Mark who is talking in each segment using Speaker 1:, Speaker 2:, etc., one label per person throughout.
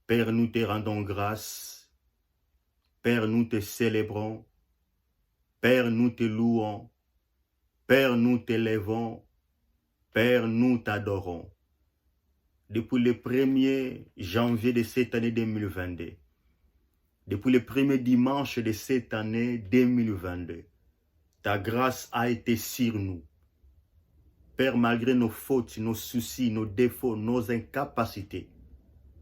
Speaker 1: Père, nous te rendons grâce. Père, nous te célébrons. Père, nous te louons. Père, nous t'élèvons. Père, nous t'adorons. Depuis le 1er janvier de cette année 2022, depuis le premier dimanche de cette année 2022, ta grâce a été sur nous. Père, malgré nos fautes, nos soucis, nos défauts, nos incapacités,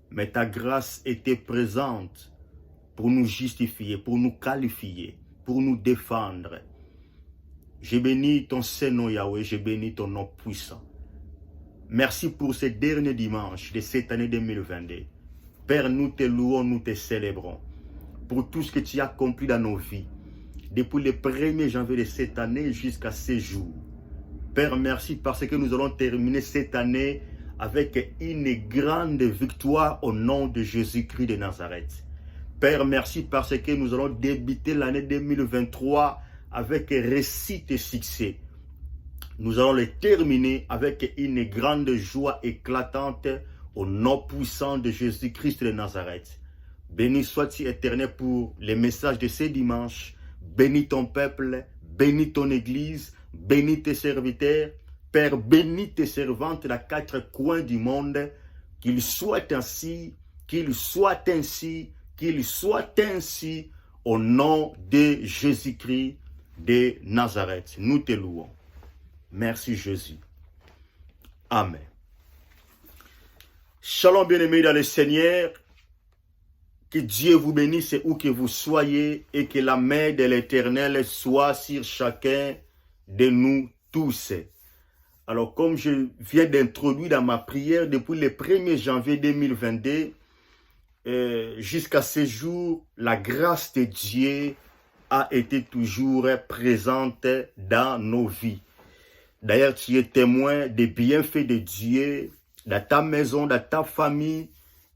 Speaker 1: mais ta grâce était présente pour nous justifier, pour nous qualifier, pour nous défendre. Je bénis ton Saint-Nom, Yahweh, je bénis ton nom puissant. Merci pour ce dernier dimanche de cette année 2022. Père, nous te louons, nous te célébrons pour tout ce que tu as accompli dans nos vies, depuis le 1er janvier de cette année jusqu'à ce jour. Père, merci parce que nous allons terminer cette année avec une grande victoire au nom de Jésus-Christ de Nazareth. Père, merci parce que nous allons débuter l'année 2023 avec réussite et succès. Nous allons le terminer avec une grande joie éclatante au nom puissant de Jésus-Christ de Nazareth. Béni sois-tu éternel pour les messages de ce dimanche. Bénis ton peuple, bénis ton église, bénis tes serviteurs. Père, bénis tes servantes à 4 coins du monde. Qu'il soit ainsi, qu'il soit ainsi, qu'il soit ainsi au nom de Jésus-Christ de Nazareth. Nous te louons. Merci Jésus. Amen. Shalom bien-aimés dans le Seigneur. Que Dieu vous bénisse où que vous soyez et que la main de l'Éternel soit sur chacun de nous tous. Alors comme je viens d'introduire dans ma prière depuis le 1er janvier 2022 jusqu'à ce jour, la grâce de Dieu a été toujours présente dans nos vies. D'ailleurs, tu es témoin des bienfaits de Dieu dans ta maison, dans ta famille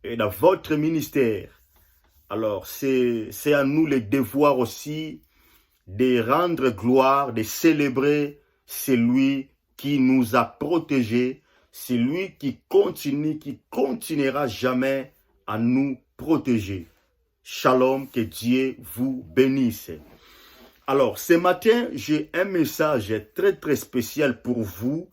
Speaker 1: et dans votre ministère. Alors, c'est à nous le devoir aussi de rendre gloire, de célébrer celui qui nous a protégés, celui qui continue, qui continuera jamais à nous protéger. Shalom, que Dieu vous bénisse. Alors, ce matin, j'ai un message très spécial pour vous.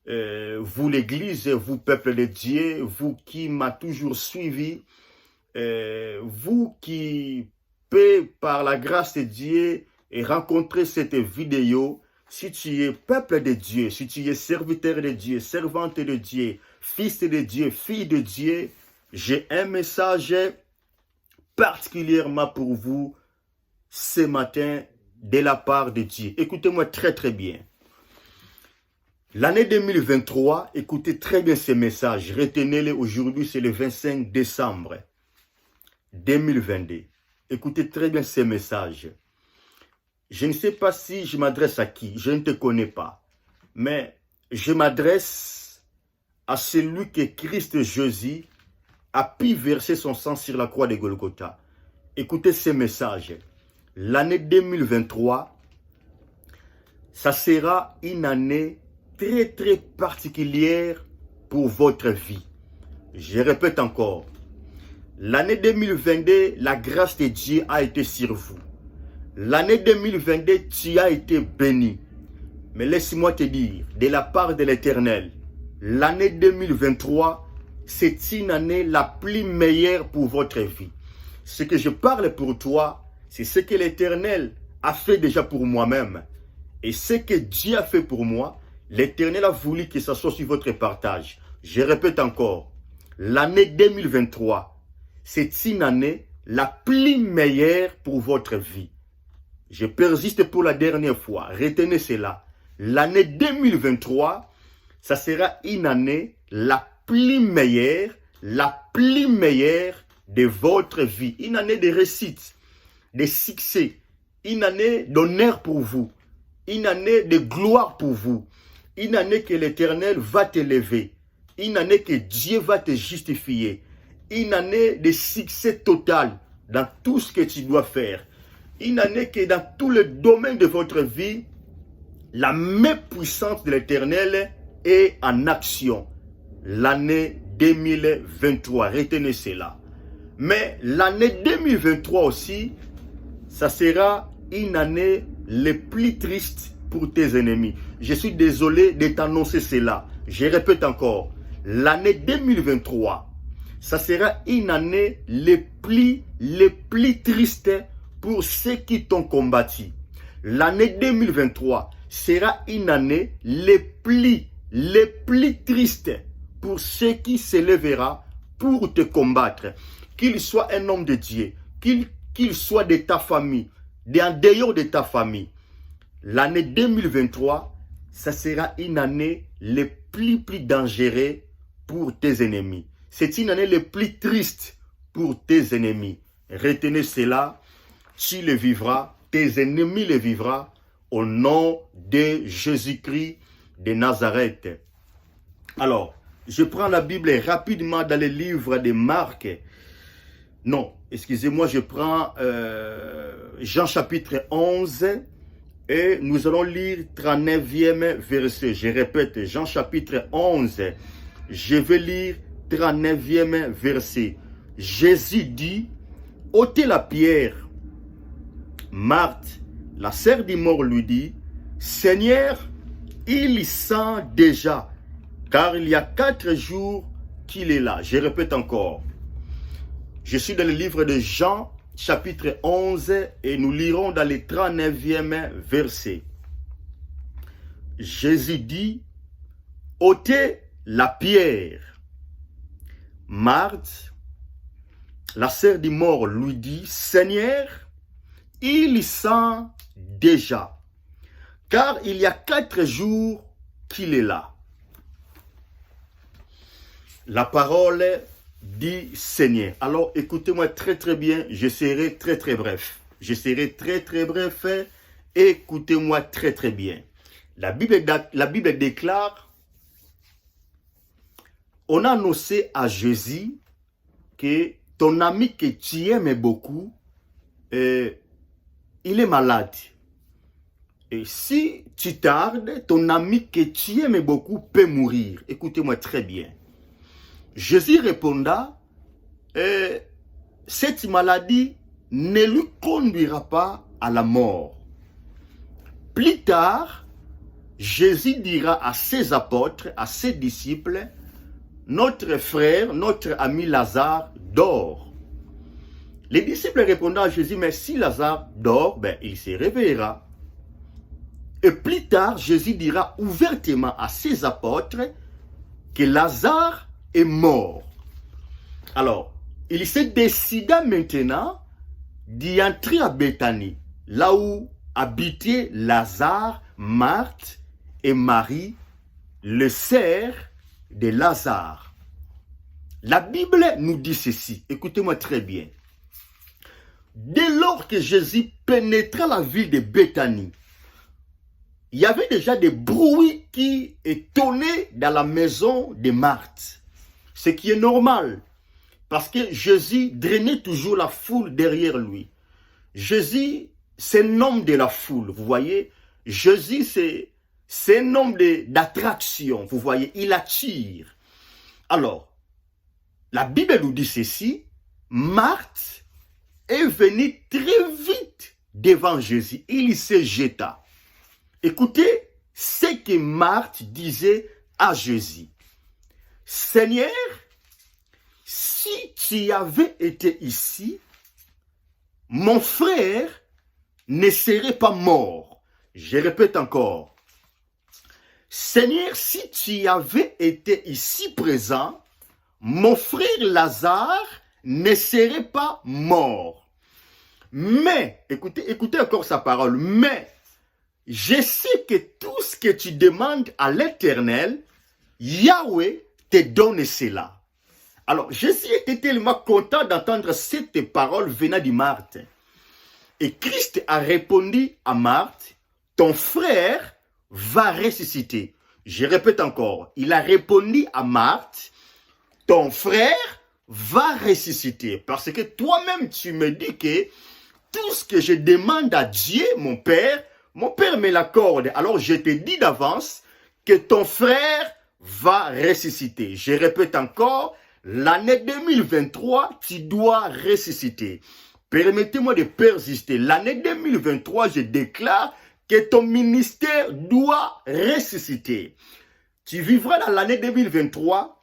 Speaker 1: Vous l'église, vous peuple de Dieu, vous qui m'avez toujours suivi, vous qui peut par la grâce de Dieu et rencontrer cette vidéo, si tu es peuple de Dieu, si tu es serviteur de Dieu, servante de Dieu, fils de Dieu, fille de Dieu, j'ai un message particulièrement pour vous ce matin de la part de Dieu. Écoutez-moi très bien. L'année 2023, écoutez très bien ces messages. Retenez-les aujourd'hui, c'est le 25 décembre 2022. Écoutez très bien ces messages. Je ne sais pas si je m'adresse à qui, je ne te connais pas. Mais je m'adresse à celui que Christ Jésus a pu verser son sang sur la croix de Golgotha. Écoutez ces messages. L'année 2023, ça sera une année très particulière pour votre vie. Je répète encore. L'année 2022, la grâce de Dieu a été sur vous. L'année 2022, tu as été béni. Mais laisse-moi te dire, de la part de l'Éternel, l'année 2023, c'est une année la plus meilleure pour votre vie. Ce que je parle pour toi, c'est ce que l'Éternel a fait déjà pour moi-même. Et ce que Dieu a fait pour moi, l'Éternel a voulu que ça soit sur votre partage. Je répète encore, l'année 2023, c'est une année la plus meilleure pour votre vie. Je persiste pour la dernière fois. Retenez cela. L'année 2023, ça sera une année la plus meilleure de votre vie. Une année de réussite, de succès, une année d'honneur pour vous, une année de gloire pour vous, une année que l'Éternel va t'élever, une année que Dieu va te justifier, une année de succès total dans tout ce que tu dois faire. Une année que dans tous les domaines de votre vie, la main puissante de l'Éternel est en action. L'année 2023, retenez cela. Mais l'année 2023 aussi, ça sera une année les plus triste pour tes ennemis. Je suis désolé de t'annoncer cela. Je répète encore, l'année 2023, ça sera une année les plus tristes pour ceux qui t'ont combattu. L'année 2023 sera une année les plus tristes pour ceux qui se lèvera pour te combattre. Qu'il soit un homme de Dieu, qu'il soit de ta famille, en dehors de ta famille. L'année 2023, ça sera une année les plus dangereuse pour tes ennemis. C'est une année les plus triste pour tes ennemis. Retenez cela, tu le vivras, tes ennemis le vivront au nom de Jésus-Christ de Nazareth. Alors, je prends la Bible rapidement dans le livre de Marc. Non, excusez-moi, je prends Jean chapitre 11 et nous allons lire 39e verset. Je répète, Jean chapitre 11, je vais lire 39e verset. Jésus dit, ôtez la pierre. Marthe, la sœur du mort, lui dit, Seigneur, il sent déjà, car il y a 4 jours qu'il est là. Je répète encore. Je suis dans le livre de Jean, chapitre 11, et nous lirons dans le 39e verset. Jésus dit, ôtez la pierre. Marthe, la sœur du mort, lui dit, Seigneur, il sent déjà, car il y a 4 jours qu'il est là. La parole dit Seigneur. Alors écoutez-moi très bien, je serai très bref. Je serai très bref, écoutez-moi très bien. La Bible déclare, on a annoncé à Jésus que ton ami que tu aimes beaucoup, il est malade. Et si tu tardes, ton ami que tu aimes beaucoup peut mourir. Écoutez-moi très bien. Jésus répondit, cette maladie ne lui conduira pas à la mort. Plus tard, Jésus dira à ses apôtres, à ses disciples, notre frère, notre ami Lazare dort. Les disciples répondent à Jésus, mais si Lazare dort, il se réveillera. Et plus tard, Jésus dira ouvertement à ses apôtres que Lazare est mort. Alors, il se décida maintenant d'y entrer à Béthanie, là où habitaient Lazare, Marthe et Marie, le sœur de Lazare. La Bible nous dit ceci, écoutez-moi très bien. Dès lors que Jésus pénétra la ville de Béthanie, il y avait déjà des bruits qui étonnaient dans la maison de Marthe. Ce qui est normal, parce que Jésus drainait toujours la foule derrière lui. Jésus, c'est un homme de la foule, vous voyez. Jésus, c'est un homme d'attraction, vous voyez, il attire. Alors, la Bible nous dit ceci, Marthe est venue très vite devant Jésus, il se jeta. Écoutez ce que Marthe disait à Jésus. Seigneur, si tu avais été ici, mon frère ne serait pas mort. Je répète encore. Seigneur, si tu avais été ici présent, mon frère Lazare ne serait pas mort. Mais, écoutez encore sa parole, mais je sais que tout ce que tu demandes à l'Éternel, Yahweh te donne cela. Alors, Jésus était tellement content d'entendre cette parole venant de Marthe. Et Christ a répondu à Marthe, ton frère va ressusciter. Je répète encore, il a répondu à Marthe, ton frère va ressusciter. Parce que toi-même, tu me dis que tout ce que je demande à Dieu, mon Père me l'accorde. Alors, je te dis d'avance que ton frère va ressusciter. Je répète encore, L'année 2023, tu dois ressusciter. Permettez-moi de persister. L'année 2023, je déclare que ton ministère doit ressusciter. Tu vivras dans l'année 2023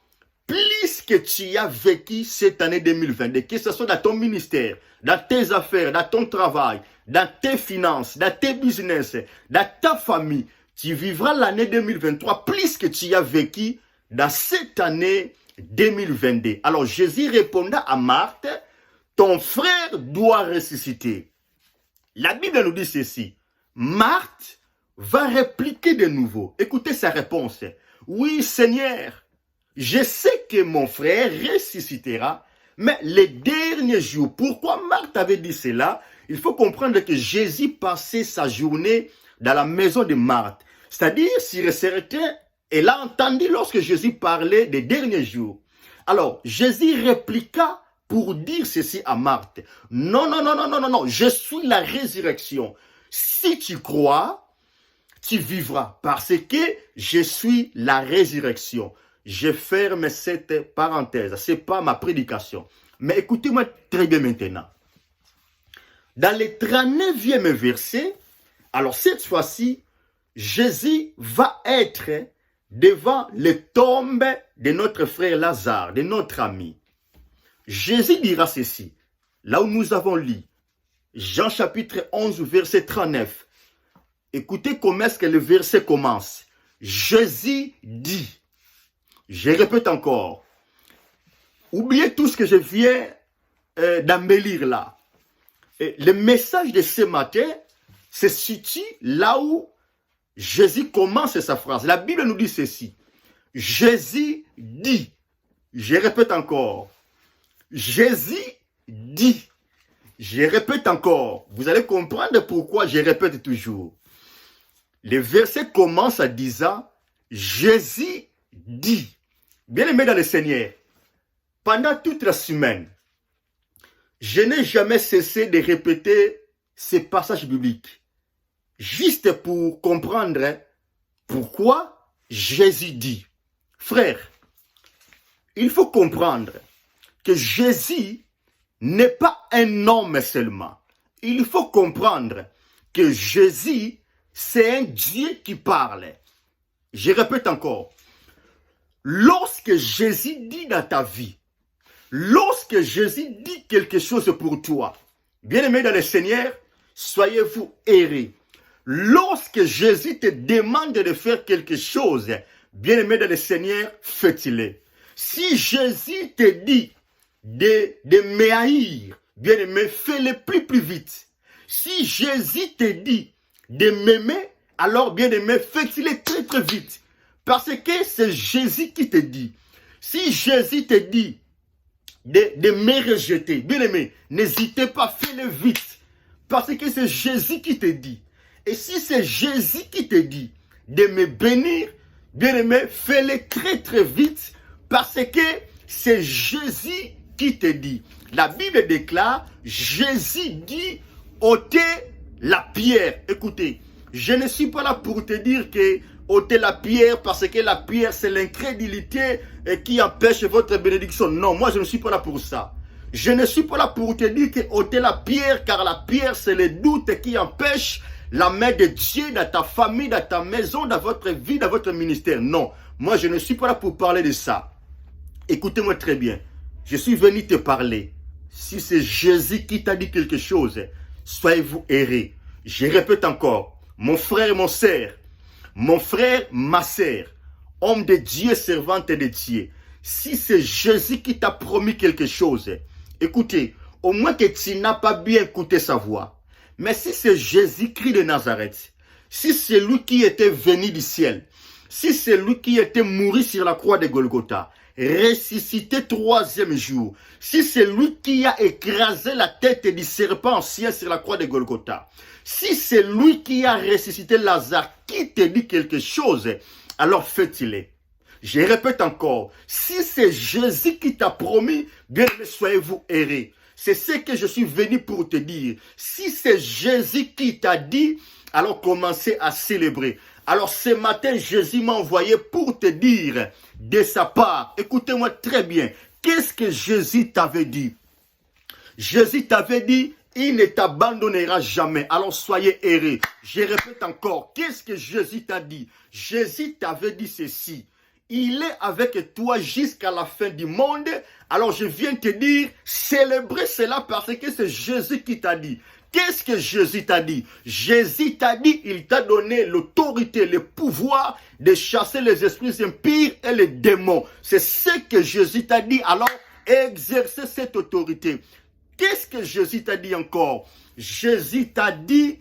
Speaker 1: plus que tu as vécu cette année 2022, que ce soit dans ton ministère, dans tes affaires, dans ton travail, dans tes finances, dans tes business, dans ta famille. Tu vivras l'année 2023 plus que tu as vécu dans cette année 2022. Alors Jésus répondant à Marthe, ton frère doit ressusciter. La Bible nous dit ceci. Marthe va répliquer de nouveau. Écoutez sa réponse. Oui, Seigneur, je sais que mon frère ressuscitera, mais les derniers jours. Pourquoi Marthe avait dit cela? Il faut comprendre que Jésus passait sa journée dans la maison de Marthe. C'est-à-dire, si certain, elle a entendu lorsque Jésus parlait des derniers jours. Alors, Jésus répliqua pour dire ceci à Marthe. Non, non, non, non, non, non, non, je suis la résurrection. Si tu crois, tu vivras parce que je suis la résurrection. Je ferme cette parenthèse. Ce n'est pas ma prédication. Mais écoutez-moi très bien maintenant. Dans le 39e verset, alors cette fois-ci, Jésus va être devant les tombes de notre frère Lazare, de notre ami. Jésus dira ceci, là où nous avons lu, Jean chapitre 11, verset 39. Écoutez comment est-ce que le verset commence. Jésus dit, je répète encore, oubliez tout ce que je viens d'embellir là. Et le message de ce matin se situe là où Jésus commence sa phrase. La Bible nous dit ceci. Jésus dit, je répète encore, Jésus dit, je répète encore, vous allez comprendre pourquoi je répète toujours. Le verset commence en disant, Jésus dit. Bien-aimé dans le Seigneur, pendant toute la semaine, je n'ai jamais cessé de répéter ces passages bibliques, juste pour comprendre pourquoi Jésus dit. Frère, il faut comprendre que Jésus n'est pas un homme seulement. Il faut comprendre que Jésus, c'est un Dieu qui parle. Je répète encore. Lorsque Jésus dit dans ta vie, lorsque Jésus dit quelque chose pour toi, bien-aimé dans le Seigneur, soyez-vous errés. Lorsque Jésus te demande de faire quelque chose, bien-aimé dans le Seigneur, faites-le. Si Jésus te dit de me haïr, bien-aimé, fais-le plus vite. Si Jésus te dit de m'aimer, alors bien-aimé, faites-le très vite. Parce que c'est Jésus qui te dit. Si Jésus te dit de me rejeter, bien-aimé, n'hésitez pas, fais-le vite. Parce que c'est Jésus qui te dit. Et si c'est Jésus qui te dit de me bénir, bien-aimé, fais-le très vite. Parce que c'est Jésus qui te dit. La Bible déclare, Jésus dit, ôtez la pierre. Écoutez, je ne suis pas là pour te dire que ôtez la pierre parce que la pierre c'est l'incrédulité qui empêche votre bénédiction. Non, moi je ne suis pas là pour ça. Je ne suis pas là pour te dire que ôtez la pierre car la pierre c'est le doute qui empêche la main de Dieu dans ta famille, dans ta maison, dans votre vie, dans votre ministère. Non, moi je ne suis pas là pour parler de ça. Écoutez-moi très bien. Je suis venu te parler. Si c'est Jésus qui t'a dit quelque chose, soyez-vous errés. Je répète encore, mon frère et mon frère, ma sœur, homme de Dieu, servante de Dieu, si c'est Jésus qui t'a promis quelque chose, écoutez, au moins que tu n'as pas bien écouté sa voix, mais si c'est Jésus-Christ de Nazareth, si c'est lui qui était venu du ciel, si c'est lui qui était mouru sur la croix de Golgotha, ressuscité 3e jour, si c'est lui qui a écrasé la tête du serpent ancien sur la croix de Golgotha, si c'est lui qui a ressuscité Lazare, qui te dit quelque chose, alors faites-le. Je répète encore, si c'est Jésus qui t'a promis, bien soyez-vous errés. C'est ce que je suis venu pour te dire. Si c'est Jésus qui t'a dit, alors commencez à célébrer. Alors ce matin, Jésus m'a envoyé pour te dire de sa part, écoutez-moi très bien, Qu'est-ce que Jésus t'avait dit? Jésus t'avait dit, il ne t'abandonnera jamais. Alors soyez errés. Je répète encore, qu'est-ce que Jésus t'a dit? Jésus t'avait dit ceci. Il est avec toi jusqu'à la fin du monde. Alors je viens te dire, célébrez cela parce que c'est Jésus qui t'a dit. Qu'est-ce que Jésus t'a dit? Jésus t'a dit, il t'a donné l'autorité, le pouvoir de chasser les esprits impurs et les démons. C'est ce que Jésus t'a dit. Alors, exercez cette autorité. Qu'est-ce que Jésus t'a dit encore? Jésus t'a dit,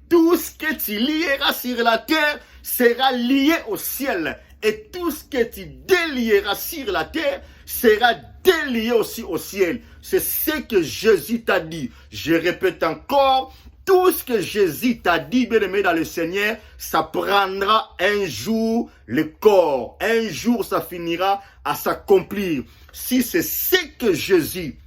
Speaker 1: tout ce que tu lieras sur la terre sera lié au ciel. Et tout ce que tu délieras sur la terre sera délié aussi au ciel. C'est ce que Jésus t'a dit. Je répète encore, tout ce que Jésus t'a dit, bien-aimé dans le Seigneur, ça prendra un jour le corps. Un jour, ça finira à s'accomplir. Si c'est ce que Jésus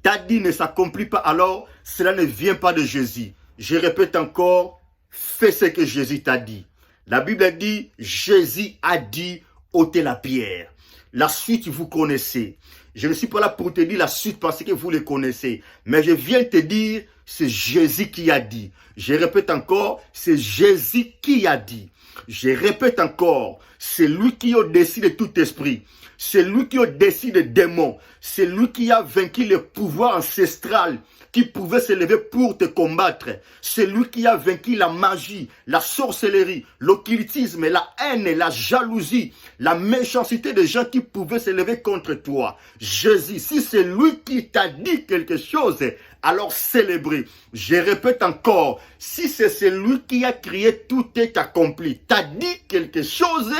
Speaker 1: t'a dit ne s'accomplit pas, alors cela ne vient pas de Jésus. Je répète encore, fais ce que Jésus t'a dit. La Bible dit, Jésus a dit, ôtez la pierre. La suite, vous connaissez. Je ne suis pas là pour te dire la suite parce que vous le connaissez. Mais je viens te dire, c'est Jésus qui a dit. Je répète encore, c'est Jésus qui a dit. Je répète encore, c'est lui qui a au-dessus de tout esprit. C'est lui qui a au-dessus des démons. C'est lui qui a vaincu le pouvoir ancestral qui pouvait se lever pour te combattre. C'est lui qui a vaincu la magie, la sorcellerie, l'occultisme, la haine, la jalousie, la méchanceté des gens qui pouvaient se lever contre toi. Jésus, si c'est lui qui t'a dit quelque chose, alors célébrez. Je répète encore, si c'est celui qui a crié tout est accompli, t'as dit quelque chose,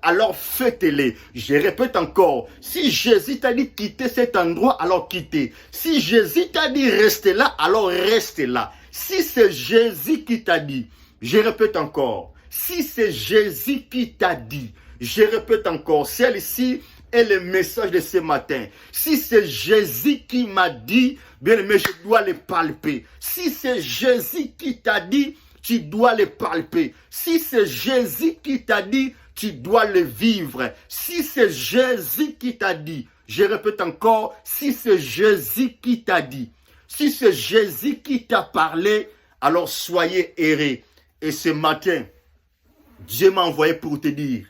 Speaker 1: alors faites-les. Je répète encore, si Jésus t'a dit quitter cet endroit, alors quittez. Si Jésus t'a dit restez là, alors restez là. Si c'est Jésus qui t'a dit, je répète encore, si c'est Jésus qui t'a dit, je répète encore, celle-ci est le message de ce matin. Si c'est Jésus qui m'a dit, bien aimé, je dois le palper. Si c'est Jésus qui t'a dit, tu dois le palper. Si c'est Jésus qui t'a dit, tu dois le vivre. Si c'est Jésus qui t'a dit, je répète encore, si c'est Jésus qui t'a dit, si c'est Jésus qui t'a parlé, alors soyez errés. Et ce matin, Dieu m'a envoyé pour te dire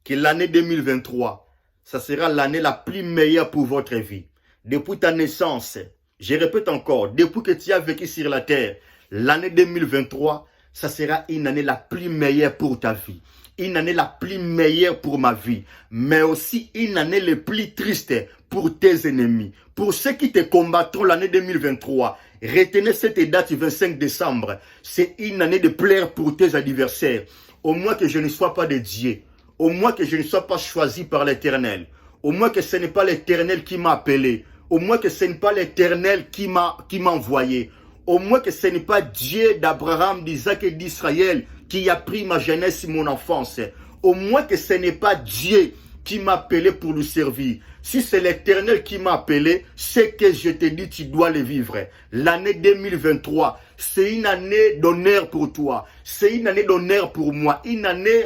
Speaker 1: que l'année 2023, ça sera l'année la plus meilleure pour votre vie. Depuis ta naissance, je répète encore, depuis que tu as vécu sur la terre, l'année 2023, ça sera une année la plus meilleure pour ta vie. Une année la plus meilleure pour ma vie, mais aussi une année la plus triste pour tes ennemis. Pour ceux qui te combattront l'année 2023, retenez cette date du 25 décembre. C'est une année de plaire pour tes adversaires. Au moins que je ne sois pas de Dieu. Au moins que je ne sois pas choisi par l'Éternel. Au moins que ce n'est pas l'Éternel qui m'a appelé. Au moins que ce n'est pas l'Éternel qui m'a envoyé. Au moins que ce n'est pas Dieu d'Abraham, d'Isaac et d'Israël qui a pris ma jeunesse et mon enfance. Au moins que ce n'est pas Dieu qui m'a appelé pour lui servir. Si c'est l'Éternel qui m'a appelé, c'est que je te dis, tu dois le vivre. L'année 2023, c'est une année d'honneur pour toi. C'est une année d'honneur pour moi. Une année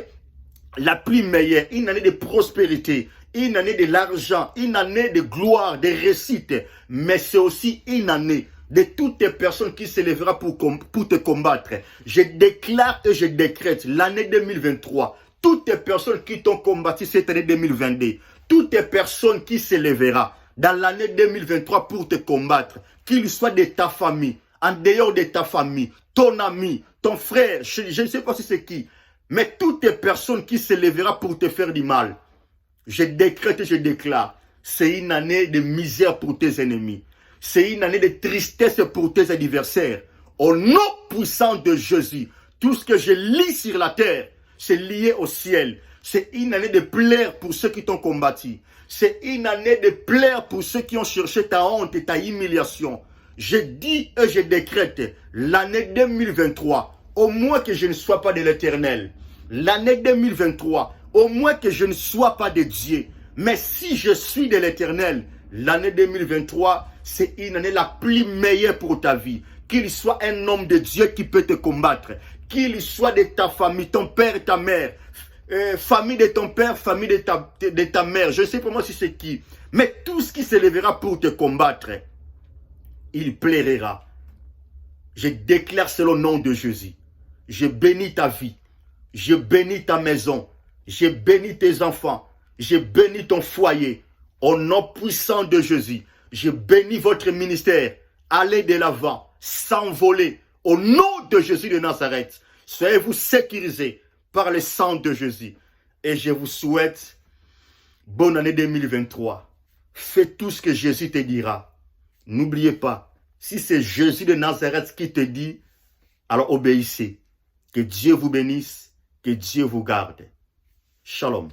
Speaker 1: la plus meilleure. Une année de prospérité. Une année de l'argent. Une année de gloire, de réussite. Mais c'est aussi une année de toutes les personnes qui se lèveront pour te combattre. Je déclare et je décrète l'année 2023. Toutes les personnes qui t'ont combattu cette année 2022. Toutes les personnes qui se lèveront dans l'année 2023 pour te combattre. Qu'il soit de ta famille, en dehors de ta famille, ton ami, ton frère, je ne sais pas si c'est qui. Mais toutes les personnes qui se lèveront pour te faire du mal. Je décrète et je déclare. C'est une année de misère pour tes ennemis. C'est une année de tristesse pour tes adversaires. Au nom puissant de Jésus, tout ce que je lis sur la terre, c'est lié au ciel. C'est une année de plaire pour ceux qui t'ont combattu. C'est une année de plaire pour ceux qui ont cherché ta honte et ta humiliation. Je dis et je décrète l'année 2023, au moins que je ne sois pas de l'Éternel. L'année 2023, au moins que je ne sois pas de Dieu. Mais si je suis de l'Éternel, l'année 2023, c'est une année la plus meilleure pour ta vie. Qu'il soit un homme de Dieu qui peut te combattre. Qu'il soit de ta famille, ton père et ta mère. famille de ton père, famille de ta mère, je ne sais pas moi si c'est qui, mais tout ce qui se lèvera pour te combattre, il plaira. Je déclare selon le nom de Jésus. Je bénis ta vie. Je bénis ta maison. Je bénis tes enfants. Je bénis ton foyer. Au nom puissant de Jésus. Je bénis votre ministère. Allez de l'avant. S'envoler. Au nom de Jésus de Nazareth. Soyez-vous sécurisés par le sang de Jésus. Et je vous souhaite bonne année 2023. Fais tout ce que Jésus te dira. N'oubliez pas. Si c'est Jésus de Nazareth qui te dit, alors obéissez. Que Dieu vous bénisse, que Dieu vous garde. Shalom.